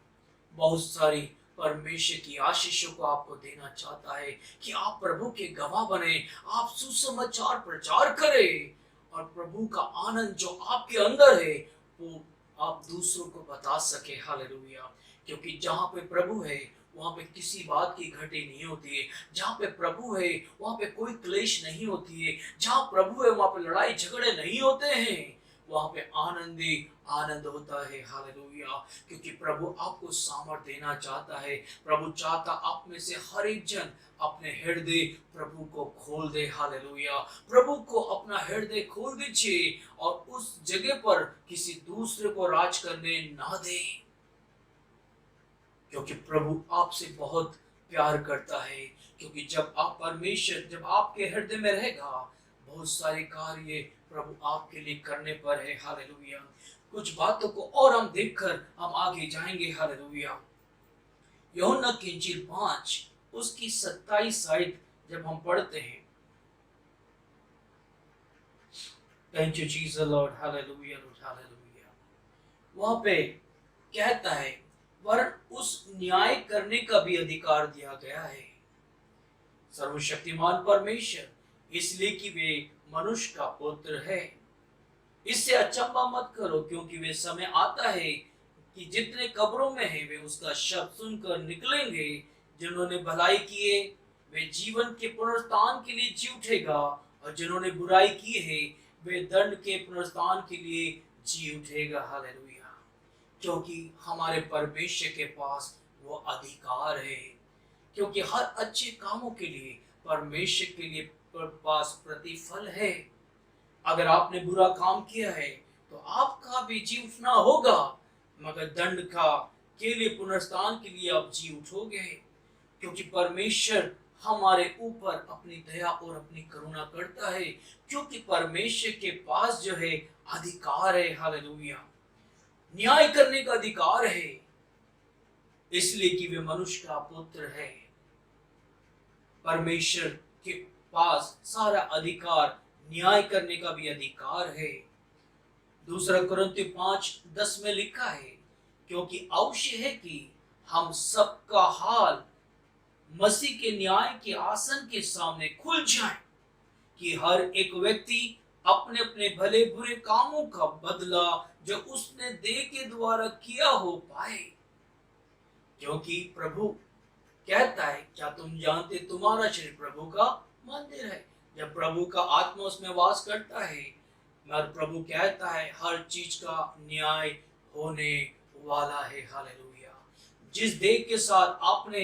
बहुत सारी परमेश्वर की आशीषों को आपको देना चाहता है कि आप प्रभु के गवाह बने, आप सुसमाचार प्रचार करें, और प्रभु का आनंद जो आपके अंदर है वो आप दूसरों को बता सके। हालेलुया। क्योंकि जहां पे प्रभु है वहां पे किसी बात की घटी नहीं होती है। जहाँ पे प्रभु है वहां पे कोई क्लेश नहीं होती है। जहाँ प्रभु है वहां पे लड़ाई झगड़े नहीं होते हैं। वहां पे आनंद ही आनंद होता है। हालेलुया। क्योंकि प्रभु आपको सामर्थ देना चाहता है। प्रभु चाहता आप में से हर एक जन अपने हृदय प्रभु को खोल दे। हालेलुया। प्रभु को अपना हृदय खोल दीजिए और उस जगह पर किसी दूसरे को राज करने ना दे। क्योंकि प्रभु आपसे बहुत प्यार करता है। क्योंकि जब आप परमेश्वर जब आपके हृदय में रहेगा, बहुत सारे कार्य प्रभु आपके लिए करने पर है। हालेलुया। कुछ बातों को और हम देखकर हम आगे जाएंगे। हालेलुया। यूहन्ना की इंजील 5 उसकी 27 आयत जब हम पढ़ते हैं, thank you Jesus Lord, hallelujah Lord, hallelujah. वहां पे कहता है, वरन उस न्याय करने का भी अधिकार दिया गया है सर्वशक्तिमान परमेश्वर, इसलिए कि वे मनुष्य का पुत्र है। इससे अचंभा मत करो, क्योंकि वे समय आता है कि जितने कब्रों में हैं वे उसका शब्द सुनकर निकलेंगे। जिन्होंने भलाई किए वे जीवन के पुनरुत्थान के लिए जी उठेगा, और जिन्होंने बुराई की है वे दंड के पुनरुत्थान के लिए जी उठेगा। हालेलुया। क्योंकि हमारे परमेश्वर के पास वो अधिकार है। क्योंकि हर अच्छे कामों के लिए परमेश्वर के लिए पास प्रतिफल है। अगर आपने बुरा काम किया है तो आपका भी जी उठना होगा, मगर दंड का के लिए पुनरुत्थान के लिए आप जी उठोगे। क्योंकि परमेश्वर हमारे ऊपर अपनी दया और अपनी करुणा करता है। क्योंकि परमेश्वर के पास जो है अधिकार है। हालेलुया। न्याय करने का अधिकार है, इसलिए कि वे मनुष्य का पुत्र है। परमेश्वर के पास सारा अधिकार, न्याय करने का भी अधिकार है। दूसरा कुरिन्थियों 5:10 में लिखा है, क्योंकि अवश्य है कि हम सबका हाल मसीह के न्याय के आसन के सामने खुल जाए, कि हर एक व्यक्ति अपने अपने भले बुरे कामों का बदला जो उसने देह के द्वारा किया हो पाए। क्योंकि प्रभु कहता है, क्या तुम जानते तुम्हारा शरीर प्रभु का मंदिर है, जब प्रभु का आत्मा उसमें वास करता है। मगर प्रभु कहता है हर चीज का न्याय होने वाला है। हालेलुया। जिस देह के साथ आपने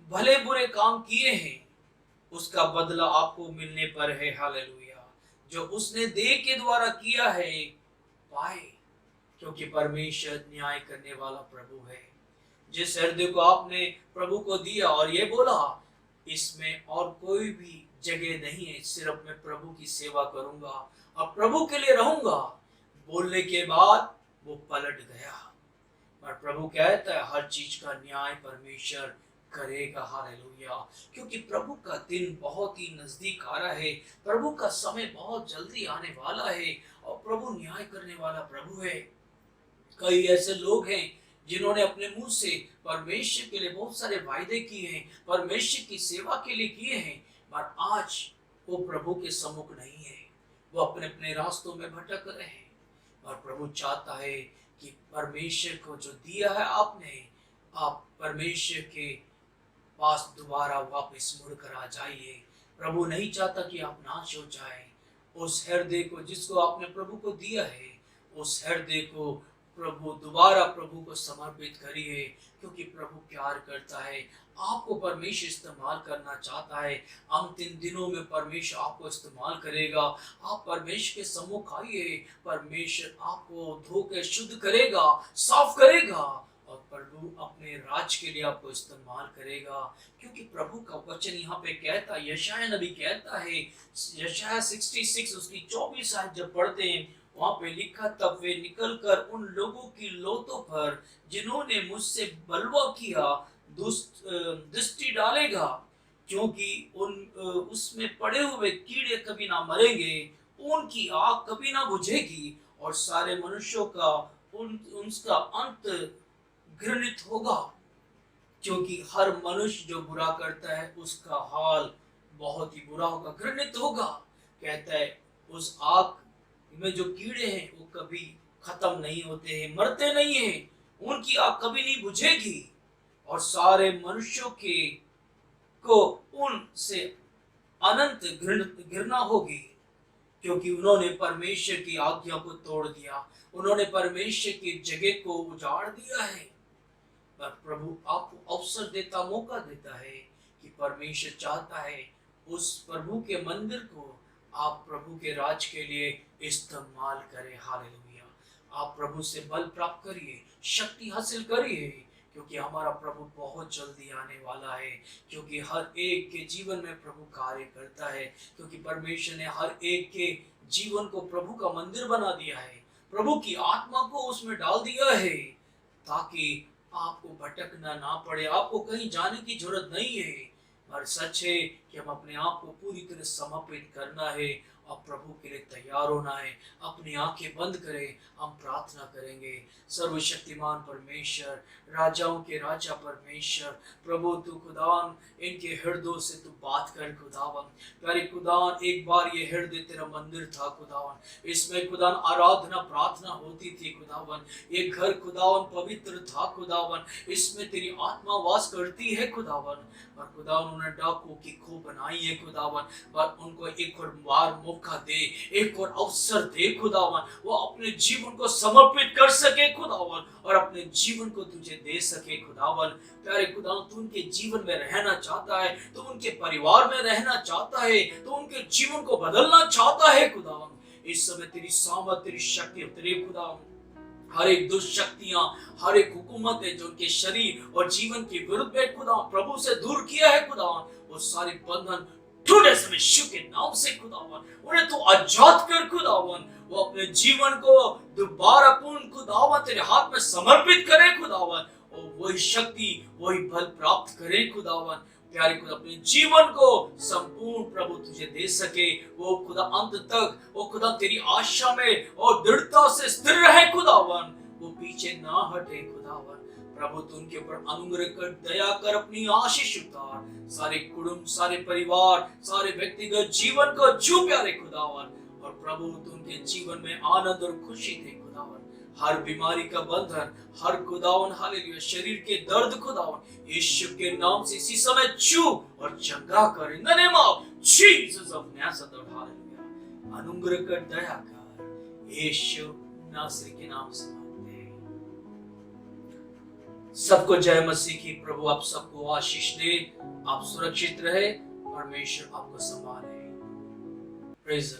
भले बुरे काम किए हैं उसका बदला आपको मिलने पर है। हालेलुया। जो उसने देह के द्वारा किया है पाए, क्योंकि परमेश्वर न्याय करने वाला प्रभु है। जिस हृदय को आपने प्रभु को दिया और ये बोला, इसमें और कोई भी जगह नहीं है, सिर्फ मैं प्रभु की सेवा करूंगा और प्रभु के लिए रहूंगा, बोलने के बाद वो पलट गया। पर प्रभु कहता है हर चीज का न्याय परमेश्वर करेगा। हालेलुया। क्योंकि प्रभु का दिन बहुत ही नजदीक आ रहा है। प्रभु का समय बहुत जल्दी आने वाला है और प्रभु न्याय करने वाला प्रभु है। कई ऐसे लोग हैं जिन्होंने अपने मुंह से परमेश्वर के लिए बहुत सारे वायदे किए हैं, परमेश्वर की सेवा के लिए किए हैं, पर आज वो प्रभु के सम्मुख नहीं है। वो अपने अपने रास्तों में भटक रहे हैं। और प्रभु चाहता है कि परमेश्वर को जो दिया है आपने, आप परमेश्वर के पास दोबारा वापस मुड़कर आ जाइए। प्रभु नहीं चाहता कि आप नाश हो जाए। उस हृदय को जिसको आपने प्रभु को दिया है, उस हृदय को प्रभु दोबारा प्रभु को समर्पित करिए, क्योंकि प्रभु प्यार करता है। आपको परमेश्वर इस्तेमाल करना चाहता है। अंतिम दिनों में परमेश्वर आपको इस्तेमाल करेगा। आप परमेश्वर के सम्मुख आइए, परमेश्वर आपको धोकर शुद्ध करेगा, साफ करेगा और प्रभु अपने राज के लिए आपको इस्तेमाल करेगा। क्योंकि प्रभु का वचन यहाँ पे कहता है, यशायाह नबी कहता है, यशायाह 66 उसकी 24 आयत जब पढ़ते हैं, वहां पे लिखा, तब वे निकलकर उन लोगों की लोथों पर जिन्होंने मुझसे बलवा किया दृष्टि डालेगा, क्योंकि उसमें पड़े हुए कीड़े कभी ना मरेंगे, उनकी आग कभी ना बुझेगी और सारे मनुष्यों का उनका अंत घृणित होगा। क्योंकि हर मनुष्य जो बुरा करता है उसका हाल बहुत ही बुरा होगा, घृणित होगा। कहता है उस आग में जो कीड़े हैं वो कभी खत्म नहीं होते हैं, मरते नहीं हैं, उनकी आग कभी नहीं बुझेगी और सारे मनुष्यों के को उनसे अनंत घृणा होगी, क्योंकि उन्होंने परमेश्वर की आज्ञा को तोड़ दिया, उन्होंने परमेश्वर की जगह को उजाड़ दिया है। पर प्रभु आपको अवसर देता, मौका देता है कि परमेश्वर चाहता है उस प्रभु के मंदिर को आप प्रभु के राज के लिए इस्तेमाल करें। हालेलुया। आप प्रभु से बल प्राप्त करिए, शक्ति हासिल करिए, क्योंकि हमारा प्रभु बहुत जल्दी आने वाला है। क्योंकि हर एक के जीवन में प्रभु कार्य करता है, क्योंकि परमेश्वर ने हर एक के जीवन को प्रभु का मंदिर बना दिया है, प्रभु की आत्मा को उसमें डाल दिया है, ताकि आपको भटकना ना पड़े, आपको कहीं जाने की जरूरत नहीं है। पर सच है कि हम अपने आप को पूरी तरह समर्पित करना है और प्रभु के लिए तैयार होना है। अपनी आंखें बंद करें, हम प्रार्थना करेंगे। सर्वशक्तिमान परमेश्वर, राजाओं के राजा परमेश्वर, प्रभु तू खुदावन इनके हृदयों से तू बात कर खुदावन। प्यारे खुदावन, एक बार ये हृदय तेरा मंदिर था खुदावन, इसमें खुदावन आराधना प्रार्थना होती थी खुदावन। ये घर खुदावन पवित्र था खुदावन, इसमें तेरी आत्मा वास करती है खुदावन। और खुदावन उन्होंने डाकू की खो बनाई है खुदावन, पर उनको एक और बार मौका दे, एक और अवसर दे खुदावन, वो अपने जीवन को समर्पित कर सके खुदावन और अपने जीवन को तुझे दे सके खुदावन। प्यारे खुदावन, तू उनके जीवन में रहना चाहता है, तू उनके परिवार में रहना चाहता है, तू उनके जीवन को बदलना चाहता है खुदावन। इस समय तेरी सामर्थ, तेरी शक्ति उतरे खुदावन। हर एक दुष्ट शक्तियां, हर एक हुकूमत है जो उनके शरीर और जीवन के विरुद्ध में खुदावन प्रभु से दूर किया है खुदावन, वो सारे बंधन टूटे समय यीशु के नाम से खुदावन उन्हें तो आजाद कर खुदावन। वो अपने जीवन को दोबारा पूर्ण खुदावन तेरे हाथ में समर्पित करे खुदावन, और वही शक्ति वही बल प्राप्त करे खुदावन। प्यारे खुदा, अपने जीवन को संपूर्ण प्रभु तुझे दे सके, वो खुदा अंत तक वो खुदा तेरी आशा में और दृढ़ता से स्थिर रहे खुदावन, वो पीछे ना हटे खुदावन। प्रभु तू उनके ऊपर अनुग्रह कर, दया कर, अपनी आशीष उतार। सारे कुटुंब, सारे परिवार, सारे व्यक्तिगत जीवन को छू प्यारे खुदावन, और प्रभु तू उनके जीवन में आनंद और खुशी दे खुदावन। हर बीमारी का बंधन, हर खुदावन हालेलुया शरीर के दर्द खुदावन यीशु के नाम से इसी समय छू और चंगा कर, in the name of Jesus of Nazareth hallelujah. अनुग्रह कर, दया कर, यीशु नासरी के नाम से मांगते हैं। सबको जय मसीह की। प्रभु आप सबको आशीष दे, आप सुरक्षित रहे, परमेश्वर आपको संभाले। प्रेज़